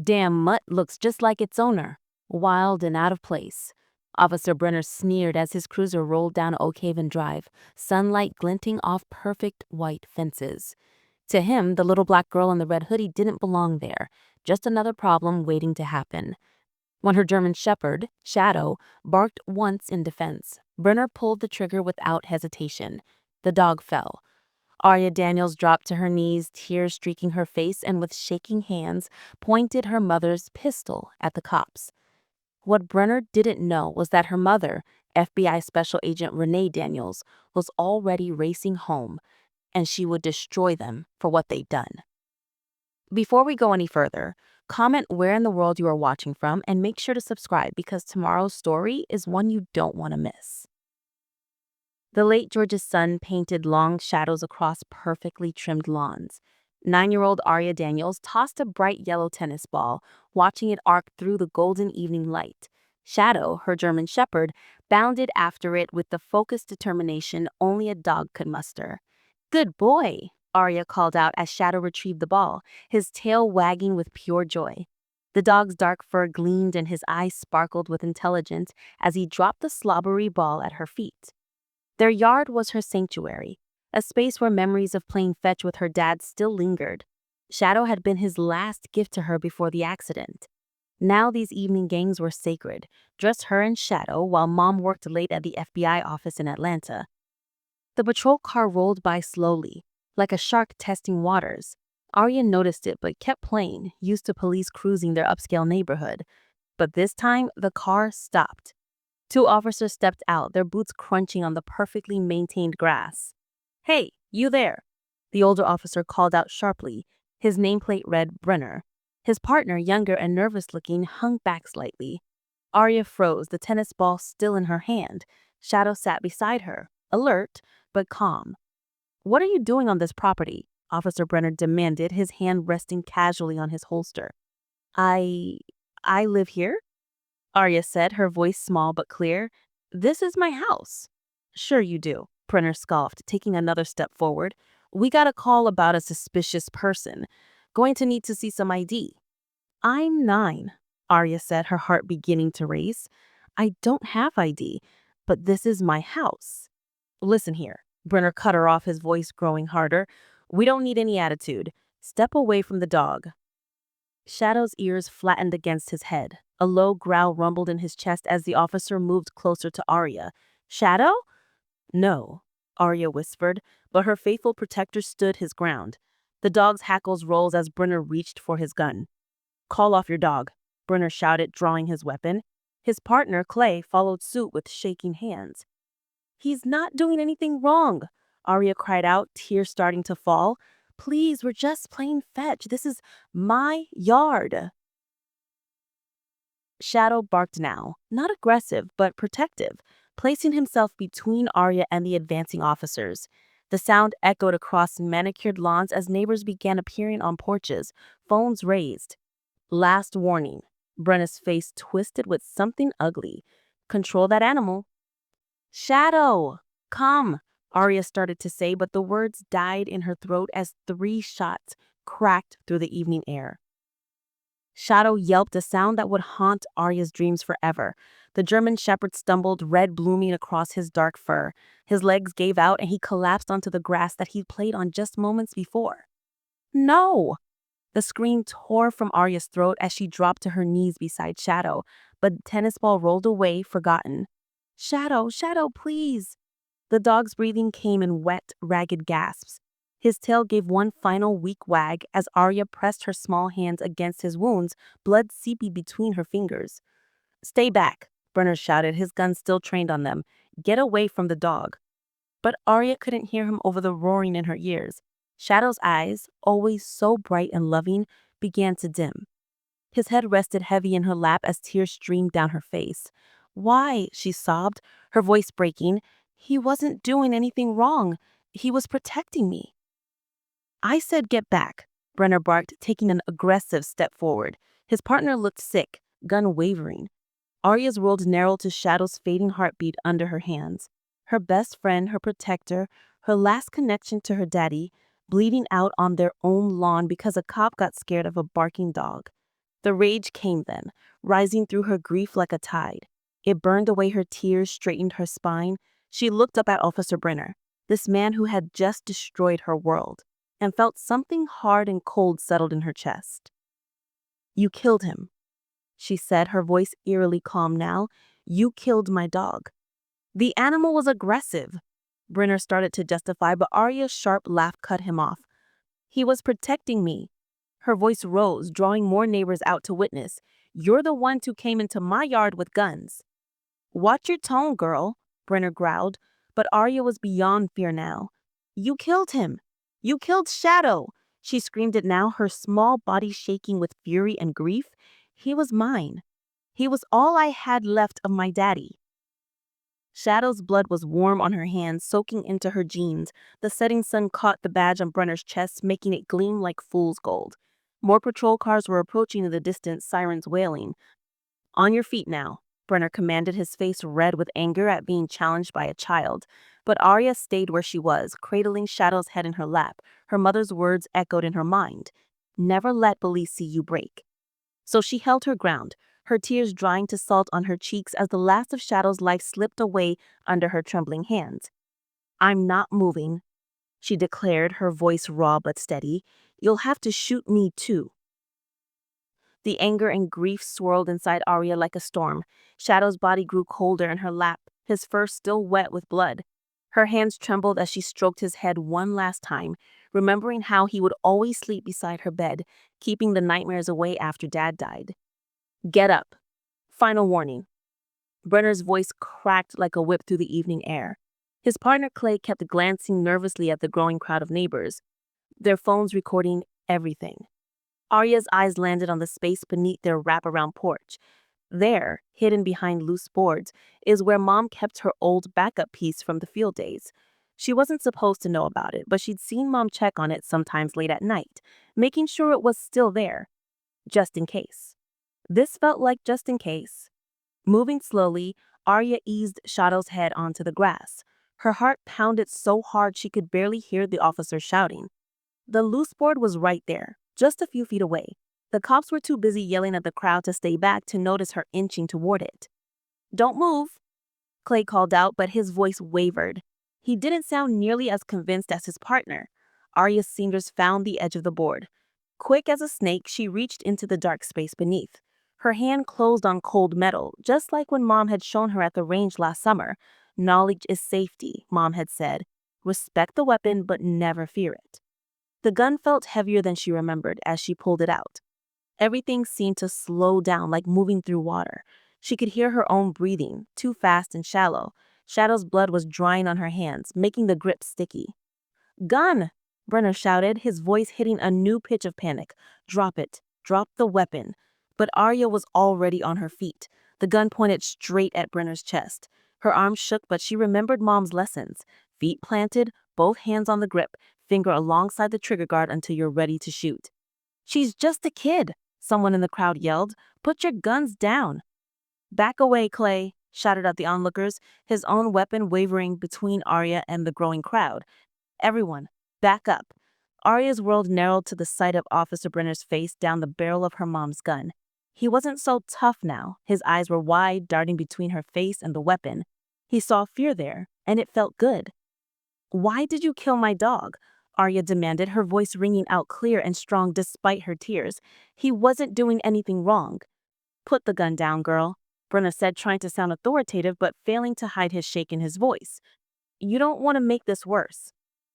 Damn mutt looks just like its owner, wild and out of place. Officer Brenner sneered as his cruiser rolled down Oak Haven Drive, sunlight glinting off perfect white fences. To him, the little black girl in the red hoodie didn't belong there, just another problem waiting to happen. When her German shepherd, Shadow, barked once in defense, Brenner pulled the trigger without hesitation. The dog fell. Arya Daniels dropped to her knees, tears streaking her face, and with shaking hands, pointed her mother's pistol at the cops. What Brenner didn't know was that her mother, FBI Special Agent Renee Daniels, was already racing home, and she would destroy them for what they'd done. Before we go any further, comment where in the world you are watching from and make sure to subscribe because tomorrow's story is one you don't want to miss. The late George's son painted long shadows across perfectly trimmed lawns. 9-year-old Arya Daniels tossed a bright yellow tennis ball, watching it arc through the golden evening light. Shadow, her German shepherd, bounded after it with the focused determination only a dog could muster. "Good boy," Arya called out as Shadow retrieved the ball, his tail wagging with pure joy. The dog's dark fur gleamed and his eyes sparkled with intelligence as he dropped the slobbery ball at her feet. Their yard was her sanctuary, a space where memories of playing fetch with her dad still lingered. Shadow had been his last gift to her before the accident. Now these evening games were sacred, just her and Shadow while Mom worked late at the FBI office in Atlanta. The patrol car rolled by slowly, like a shark testing waters. Arya noticed it but kept playing, used to police cruising their upscale neighborhood. But this time, the car stopped. Two officers stepped out, their boots crunching on the perfectly maintained grass. "Hey, you there!" The older officer called out sharply. His nameplate read Brenner. His partner, younger and nervous-looking, hung back slightly. Arya froze, the tennis ball still in her hand. Shadow sat beside her, alert but calm. "What are you doing on this property?" Officer Brenner demanded, his hand resting casually on his holster. I... I live here?" Arya said, her voice small but clear. "This is my house." "Sure you do," Brenner scoffed, taking another step forward. "We got a call about a suspicious person. Going to need to see some ID." "I'm 9, Arya said, her heart beginning to race. "I don't have ID, but this is my house." "Listen here," Brenner cut her off, his voice growing harder. "We don't need any attitude. Step away from the dog." Shadow's ears flattened against his head. A low growl rumbled in his chest as the officer moved closer to Arya. "Shadow?" "No," Arya whispered, but her faithful protector stood his ground. The dog's hackles rose as Brenner reached for his gun. "Call off your dog," Brenner shouted, drawing his weapon. His partner, Clay, followed suit with shaking hands. "He's not doing anything wrong," Arya cried out, tears starting to fall. "Please, we're just playing fetch. This is my yard." Shadow barked now, not aggressive, but protective, placing himself between Arya and the advancing officers. The sound echoed across manicured lawns as neighbors began appearing on porches, phones raised. "Last warning." Brenna's face twisted with something ugly. "Control that animal." "Shadow, come," Arya started to say, but the words died in her throat as 3 shots cracked through the evening air. Shadow yelped, a sound that would haunt Arya's dreams forever. The German shepherd stumbled, red blooming across his dark fur. His legs gave out and he collapsed onto the grass that he'd played on just moments before. "No!" The scream tore from Arya's throat as she dropped to her knees beside Shadow, but the tennis ball rolled away, forgotten. "Shadow, Shadow, please." The dog's breathing came in wet, ragged gasps. His tail gave one final weak wag as Arya pressed her small hands against his wounds, blood seeping between her fingers. "Stay back," Brenner shouted, his gun still trained on them. "Get away from the dog." But Arya couldn't hear him over the roaring in her ears. Shadow's eyes, always so bright and loving, began to dim. His head rested heavy in her lap as tears streamed down her face. "Why?" she sobbed, her voice breaking. "He wasn't doing anything wrong. He was protecting me." "I said get back," Brenner barked, taking an aggressive step forward. His partner looked sick, gun wavering. Arya's world narrowed to Shadow's fading heartbeat under her hands. Her best friend, her protector, her last connection to her daddy, bleeding out on their own lawn because a cop got scared of a barking dog. The rage came then, rising through her grief like a tide. It burned away her tears, straightened her spine. She looked up at Officer Brenner, this man who had just destroyed her world, and felt something hard and cold settled in her chest. "You killed him," she said, her voice eerily calm now. "You killed my dog." "The animal was aggressive," Brenner started to justify, but Arya's sharp laugh cut him off. "He was protecting me." Her voice rose, drawing more neighbors out to witness. "You're the one who came into my yard with guns." "Watch your tone, girl," Brenner growled, but Arya was beyond fear now. "You killed him. You killed Shadow." She screamed it now, her small body shaking with fury and grief. "He was mine. He was all I had left of my daddy." Shadow's blood was warm on her hands, soaking into her jeans. The setting sun caught the badge on Brenner's chest, making it gleam like fool's gold. More patrol cars were approaching in the distance, sirens wailing. "On your feet now," Brenner commanded, his face red with anger at being challenged by a child. But Arya stayed where she was, cradling Shadow's head in her lap. Her mother's words echoed in her mind. "Never let police see you break." So she held her ground, her tears drying to salt on her cheeks as the last of Shadow's life slipped away under her trembling hands. "I'm not moving," she declared, her voice raw but steady. "You'll have to shoot me too." The anger and grief swirled inside Arya like a storm. Shadow's body grew colder in her lap, his fur still wet with blood. Her hands trembled as she stroked his head one last time, remembering how he would always sleep beside her bed, keeping the nightmares away after Dad died. "Get up. Final warning." Brenner's voice cracked like a whip through the evening air. His partner Clay kept glancing nervously at the growing crowd of neighbors, their phones recording everything. Arya's eyes landed on the space beneath their wraparound porch. There, hidden behind loose boards, is where Mom kept her old backup piece from the field days. She wasn't supposed to know about it, but she'd seen Mom check on it sometimes late at night, making sure it was still there, just in case. This felt like just in case. Moving slowly, Arya eased Shadow's head onto the grass. Her heart pounded so hard she could barely hear the officer shouting. The loose board was right there, just a few feet away. The cops were too busy yelling at the crowd to stay back to notice her inching toward it. "Don't move," Clay called out, but his voice wavered. He didn't sound nearly as convinced as his partner. Arya's fingers found the edge of the board. Quick as a snake, she reached into the dark space beneath. Her hand closed on cold metal, just like when Mom had shown her at the range last summer. "Knowledge is safety," Mom had said. "Respect the weapon, but never fear it." The gun felt heavier than she remembered as she pulled it out. Everything seemed to slow down like moving through water. She could hear her own breathing, too fast and shallow. Shadow's blood was drying on her hands, making the grip sticky. "Gun!" Brenner shouted, his voice hitting a new pitch of panic. "Drop it. Drop the weapon." But Arya was already on her feet. The gun pointed straight at Brenner's chest. Her arms shook, but she remembered Mom's lessons. Feet planted, both hands on the grip, finger alongside the trigger guard until you're ready to shoot. "She's just a kid," someone in the crowd yelled. "Put your guns down." "Back away, Clay," shouted at the onlookers, his own weapon wavering between Arya and the growing crowd. "Everyone, back up." Arya's world narrowed to the sight of Officer Brenner's face down the barrel of her mom's gun. He wasn't so tough now. His eyes were wide, darting between her face and the weapon. He saw fear there, and it felt good. "Why did you kill my dog?" Arya demanded, her voice ringing out clear and strong despite her tears. "He wasn't doing anything wrong." "Put the gun down, girl," Brenner said, trying to sound authoritative but failing to hide his shake in his voice. "You don't want to make this worse."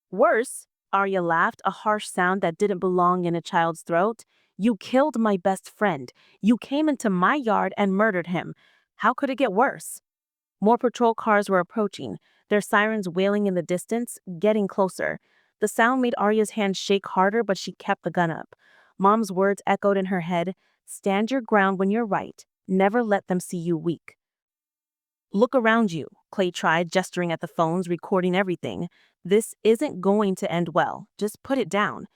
"Worse?" Arya laughed, a harsh sound that didn't belong in a child's throat. "You killed my best friend. You came into my yard and murdered him. How could it get worse?" More patrol cars were approaching, their sirens wailing in the distance, getting closer. The sound made Arya's hands shake harder, but she kept the gun up. Mom's words echoed in her head. "Stand your ground when you're right. Never let them see you weak." "Look around you," Clay tried, gesturing at the phones, recording everything. "This isn't going to end well. Just put it down."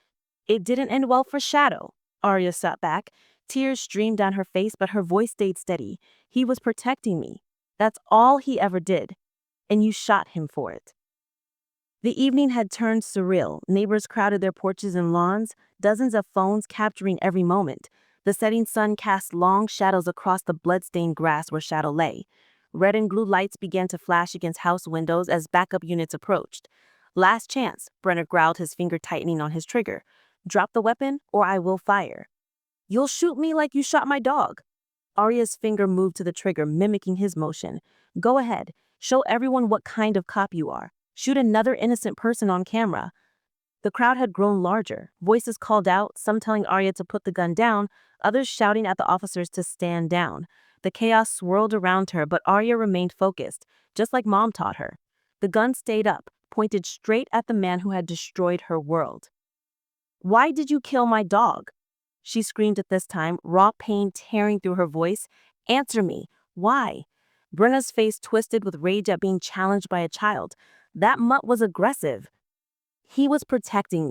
"It didn't end well for Shadow." Arya sat back. Tears streamed down her face, but her voice stayed steady. "He was protecting me. That's all he ever did. And you shot him for it." The evening had turned surreal. Neighbors crowded their porches and lawns, dozens of phones capturing every moment. The setting sun cast long shadows across the blood-stained grass where Shadow lay. Red and blue lights began to flash against house windows as backup units approached. Last chance, Brenner growled, his finger tightening on his trigger. Drop the weapon or I will fire. You'll shoot me like you shot my dog. Arya's finger moved to the trigger, mimicking his motion. Go ahead. Show everyone what kind of cop you are. Shoot another innocent person on camera. The crowd had grown larger. Voices called out, some telling Arya to put the gun down, others shouting at the officers to stand down. The chaos swirled around her, but Arya remained focused, just like Mom taught her. The gun stayed up, pointed straight at the man who had destroyed her world. Why did you kill my dog? She screamed at this time, raw pain tearing through her voice. Answer me. Why? Brenna's face twisted with rage at being challenged by a child. That mutt was aggressive. He was protecting me.